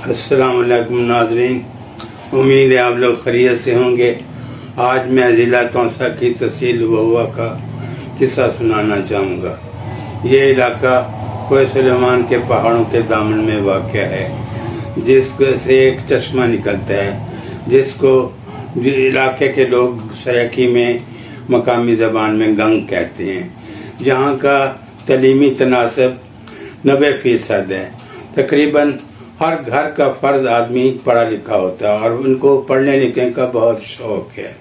السلام علیکم ناظرین، امید ہے آپ لوگ خیریت سے ہوں گے۔ آج میں ضلع تونسہ کی تحصیل بہوا کا قصہ سنانا چاہوں گا۔ یہ علاقہ کوہ سلیمان کے پہاڑوں کے دامن میں واقع ہے، جس سے ایک چشمہ نکلتا ہے جس کو علاقے کے لوگ سرائکی میں مقامی زبان میں گنگ کہتے ہیں۔ جہاں کا تعلیمی تناسب 90% ہے۔ تقریباً ہر گھر کا فرد آدمی پڑھا لکھا ہوتا ہے اور ان کو پڑھنے لکھنے کا بہت شوق ہے۔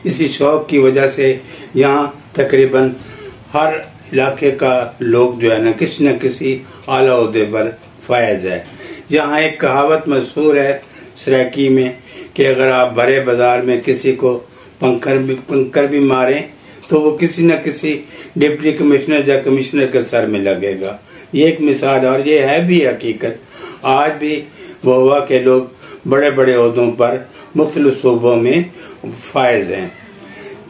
اسی شوق کی وجہ سے یہاں تقریباً ہر علاقے کا لوگ جو ہے نا کسی اعلیٰ عہدے پر فائز ہے۔ یہاں ایک کہاوت مشہور ہے سرائکی میں کہ اگر آپ بڑے بازار میں کسی کو پنکر بھی ماریں تو وہ کسی نہ کسی ڈپٹی کمشنر یا کمشنر کے سر میں لگے گا۔ یہ ایک مثال ہے اور یہ ہے بھی حقیقت۔ آج بھی بہوا کے لوگ بڑے بڑے عہدوں پر مختلف صوبوں میں فائز ہیں۔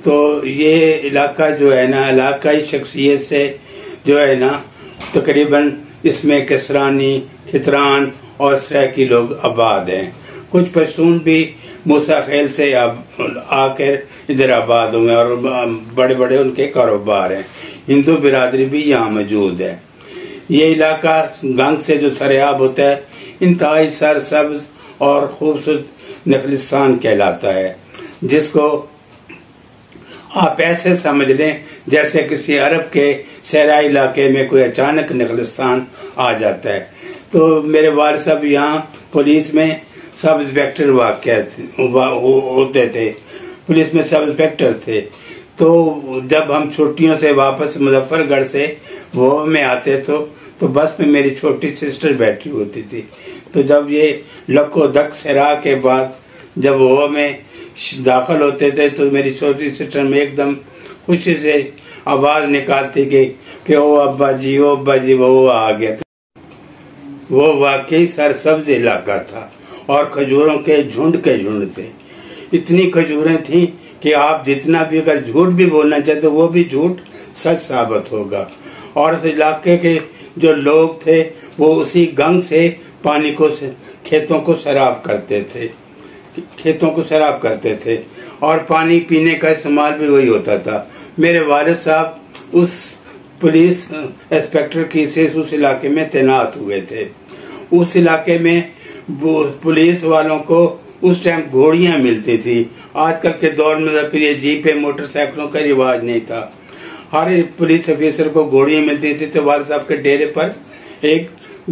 تو یہ علاقہ جو ہے نا علاقائی شخصیت سے جو ہے نا تقریباً اس میں کسرانی، کھتران اور سرائکی لوگ آباد ہیں۔ کچھ پشتون بھی موسیٰ خیل سے آ کر ادھر آباد ہوئے اور بڑے بڑے ان کے کاروبار ہیں۔ ہندو برادری بھی یہاں موجود ہے۔ یہ علاقہ گنگ سے جو سریاب ہوتا ہے انتہائی سرسبز اور خوبصورت نخلستان کہلاتا ہے، جس کو آپ ایسے سمجھ لیں جیسے کسی عرب کے صحرائی علاقے میں کوئی اچانک نخلستان آ جاتا ہے۔ تو میرے والد صاحب یہاں پولیس میں سب انسپیکٹر ہوتے تھے، پولیس میں سب انسپیکٹر تھے۔ تو جب ہم چھٹیوں سے واپس مظفر گڑھ سے وہ میں آتے تو بس میں میری چھوٹی سسٹر بیٹھی ہوتی تھی۔ تو جب یہ لکو دک سرا کے بعد جب وہ میں داخل ہوتے تھے تو میری چھوٹی سسٹر میں ایک دم خوشی سے آواز نکالتی کہ او ابا جی وہ آ گیا تھا۔ وہ واقعی سرسبز علاقہ تھا اور کھجوروں کے جھنڈ تھے۔ اتنی کھجوریں تھیں کہ آپ جتنا بھی اگر جھوٹ بھی بولنا چاہتے وہ بھی جھوٹ سچ ثابت ہوگا۔ اور اس علاقے کے جو لوگ تھے وہ اسی گنگ سے پانی کو کھیتوں کو سیراب کرتے تھے اور پانی پینے کا استعمال بھی وہی ہوتا تھا۔ میرے والد صاحب اس پولیس انسپیکٹر کی سے اس علاقے میں تعینات ہوئے تھے۔ اس علاقے میں پولیس والوں کو اس ٹائم گھوڑیاں ملتی تھی۔ آج کل کے دور میں یہ جیپیں موٹر سائیکلوں کا رواج نہیں تھا۔ ہر پولیس افیسر کو گھوڑیاں ملتی تھی تو والد صاحب کے ڈیرے پر ایک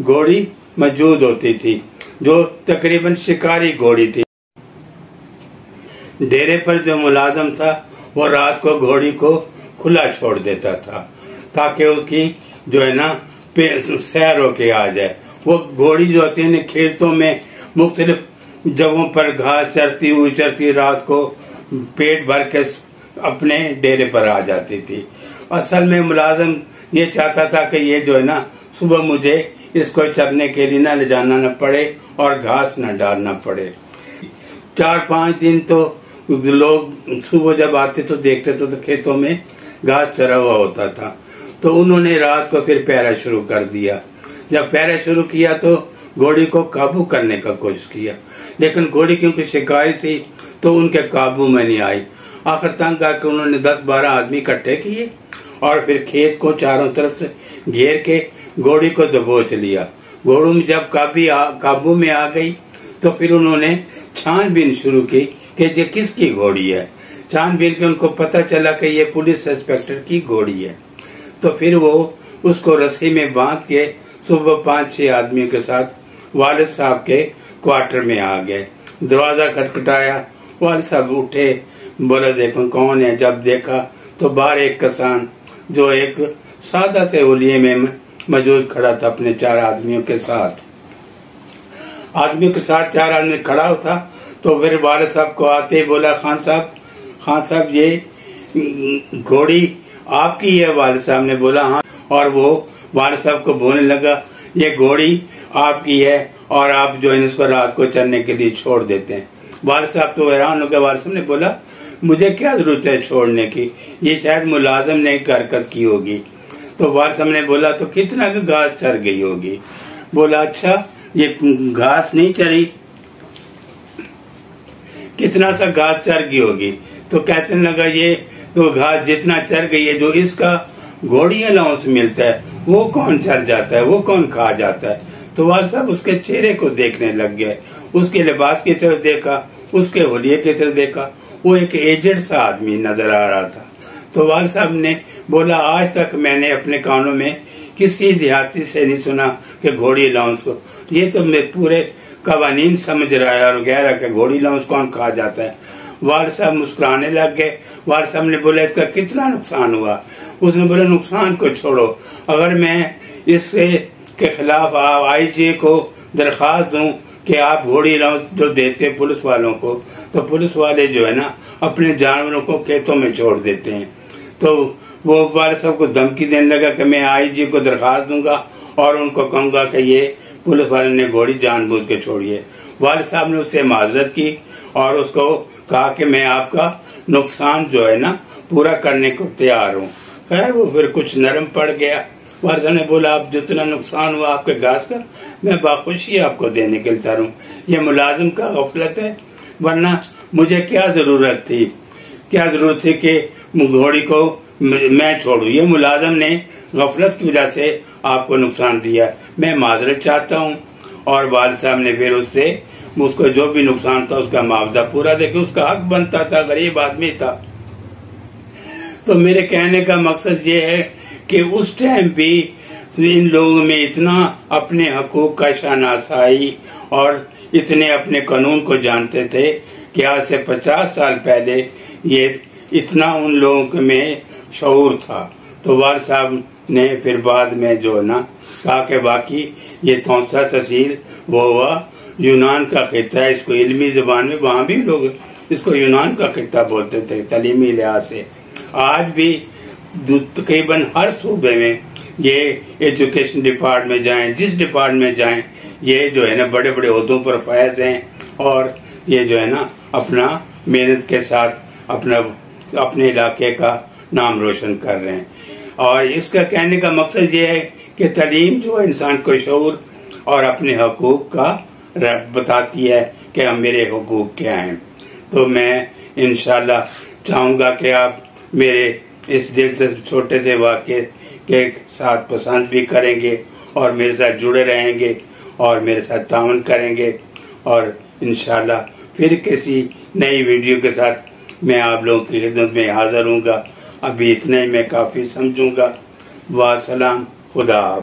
گھوڑی موجود ہوتی تھی جو تقریباً شکاری گھوڑی تھی۔ ڈیرے پر جو ملازم تھا وہ رات کو گھوڑی کو کھلا چھوڑ دیتا تھا تاکہ اس کی جو ہے نا سیر ہو کے آ جائے۔ وہ گھوڑی جو ہوتی ہے کھیتوں میں مختلف جگہوں پر گھاس چرتی رات کو پیٹ بھر کے اپنے ڈیرے پر آ جاتی تھی۔ اصل میں ملازم یہ چاہتا تھا کہ یہ جو ہے نا صبح مجھے اس کو چرنے کے لیے نہ لے جانا نہ پڑے اور گھاس نہ ڈالنا پڑے۔ 4-5 دن تو لوگ صبح جب آتے تو دیکھتے تو کھیتوں میں گھاس چرا ہوا ہوتا تھا۔ تو انہوں نے رات کو پھر پہرا شروع کر دیا۔ جب پہرا شروع کیا تو گھوڑی کو قابو کرنے کا کوشش کیا، لیکن گھوڑی کیونکہ شکاری تھی تو ان کے قابو میں نہیں آئی۔ آخر تنگ آ کے انہوں نے 10-12 آدمی اکٹھے کیے اور پھر کھیت کو چاروں طرف سے گھیر کے گھوڑی کو دبوچ لیا۔ گھوڑوں میں جب قابو میں آ گئی تو پھر انہوں نے چھان بین شروع کی کہ یہ کس کی گھوڑی ہے۔ چھان بین کے ان کو پتہ چلا کہ یہ پولیس انسپیکٹر کی گھوڑی ہے۔ تو پھر وہ اس کو رسی میں باندھ کے صبح 5-6 آدمیوں کے ساتھ والد صاحب کے کوارٹر میں آ گئے۔ دروازہ کھٹکھٹایا، والد صاحب اٹھے، بولا دیکھو کون ہے۔ جب دیکھا تو باہر ایک کسان جو ایک سادہ سے ہولیے میں موجود کھڑا تھا اپنے 4 آدمیوں کے ساتھ 4 آدمی کھڑا تھا۔ تو پھر والد صاحب کو آتے ہی بولا خان صاحب یہ گھوڑی آپ کی ہے؟ والد صاحب نے بولا ہاں، اور وہ والد صاحب کو بولنے لگا یہ گھوڑی آپ کی ہے اور آپ جو ہے اس کو رات کو چرنے کے لیے چھوڑ دیتے ہیں۔ والد صاحب تو حیران ہو گئے۔ والد صاحب نے بولا مجھے کیا ضرورت ہے چھوڑنے کی، یہ شاید ملازم نے حرکت کی ہوگی۔ تو والد صاحب نے بولا تو کتنا گھاس چر گئی ہوگی؟ بولا اچھا یہ گھاس نہیں چری، کتنا سا گھاس چر گئی ہوگی، تو کہتے لگا یہ تو گھاس جتنا چر گئی ہے، جو اس کا گھوڑی الاؤنس ملتا ہے وہ کون چر جاتا ہے، وہ کون کھا جاتا ہے۔ تو والد صاحب اس کے چہرے کو دیکھنے لگ گئے، اس کے لباس کی طرف دیکھا، اس کے حلیے کی طرف دیکھا، وہ ایک ایجڈ سا آدمی نظر آ رہا تھا۔ تو والد صاحب نے بولا آج تک میں نے اپنے کانوں میں کسی دیہاتی سے نہیں سنا کہ گھوڑی الاؤنس کو، یہ تو میں پورے قوانین سمجھ رہا ہے اور کہہ رہا کہ گھوڑی الاؤنس کون کھا جاتا ہے۔ والد صاحب مسکرانے لگ گئے۔ والد صاحب نے بولا اس کا کتنا نقصان ہوا؟ اس نے بولا نقصان کو چھوڑو، اگر میں اس کے خلاف آئی جی کو درخواست دوں کہ آپ گھوڑی الاؤنس جو دیتے پولیس والوں کو، تو پولیس والے جو ہے نا اپنے جانوروں کو کھیتوں میں چھوڑ دیتے ہیں۔ تو وہ والد صاحب کو دھمکی دینے لگا کہ میں آئی جی کو درخواست دوں گا اور ان کو کہوں گا کہ یہ پولیس والے نے گھوڑی جان بوجھ کے چھوڑی ہے۔ والد صاحب نے اس سے معذرت کی اور اس کو کہا کہ میں آپ کا نقصان جو ہے نا پورا کرنے کو تیار ہوں۔ خیر وہ پھر کچھ نرم پڑ گیا۔ والد صاحب نے بولا آپ جتنا نقصان ہوا آپ کے گھاس کا میں باخوشی آپ کو دینے کے لیے تیار ہوں، یہ ملازم کا غفلت ہے، ورنہ مجھے کیا ضرورت تھی کہ گھوڑی کو میں چھوڑوں، یہ ملازم نے غفلت کی وجہ سے آپ کو نقصان دیا، میں معذرت چاہتا ہوں۔ اور والد صاحب نے پھر اس کو جو بھی نقصان تھا اس کا معاوضہ پورا دے کے، اس کا حق بنتا تھا، غریب آدمی تھا۔ تو میرے کہنے کا مقصد یہ ہے کہ اس ٹائم بھی ان لوگوں میں اتنا اپنے حقوق کا شناسائی اور اتنے اپنے قانون کو جانتے تھے کہ آج سے 50 سال پہلے یہ اتنا ان لوگوں میں شعور تھا۔ تو والد صاحب نے پھر بعد میں جو نا کہا کہ باقی یہ تونسا تحصیل وہ ہوا یونان کا خطہ ہے، اس کو علمی زبان میں وہاں بھی لوگ اس کو یونان کا خطہ بولتے تھے تعلیمی لحاظ سے۔ آج بھی تقریباً ہر صوبے میں یہ ایجوکیشن ڈپارٹمنٹ میں جائیں، جس ڈپارٹمنٹ میں جائیں، یہ جو ہے نا بڑے بڑے عہدوں پر فائز ہیں اور یہ جو ہے نا اپنا محنت کے ساتھ اپنے علاقے کا نام روشن کر رہے ہیں۔ اور اس کا کہنے کا مقصد یہ ہے کہ تعلیم جو انسان کو شعور اور اپنے حقوق کا بتاتی ہے کہ میرے حقوق کیا ہیں۔ تو میں انشاءاللہ چاہوں گا کہ آپ میرے اس دل سے چھوٹے سے واقعے کے ساتھ پسند بھی کریں گے اور میرے ساتھ جڑے رہیں گے اور میرے ساتھ تعاون کریں گے، اور انشاءاللہ پھر کسی نئی ویڈیو کے ساتھ میں آپ لوگوں کی خدمت میں حاضر ہوں گا۔ ابھی اتنے میں کافی سمجھوں گا۔ والسلام، خدا حافظ۔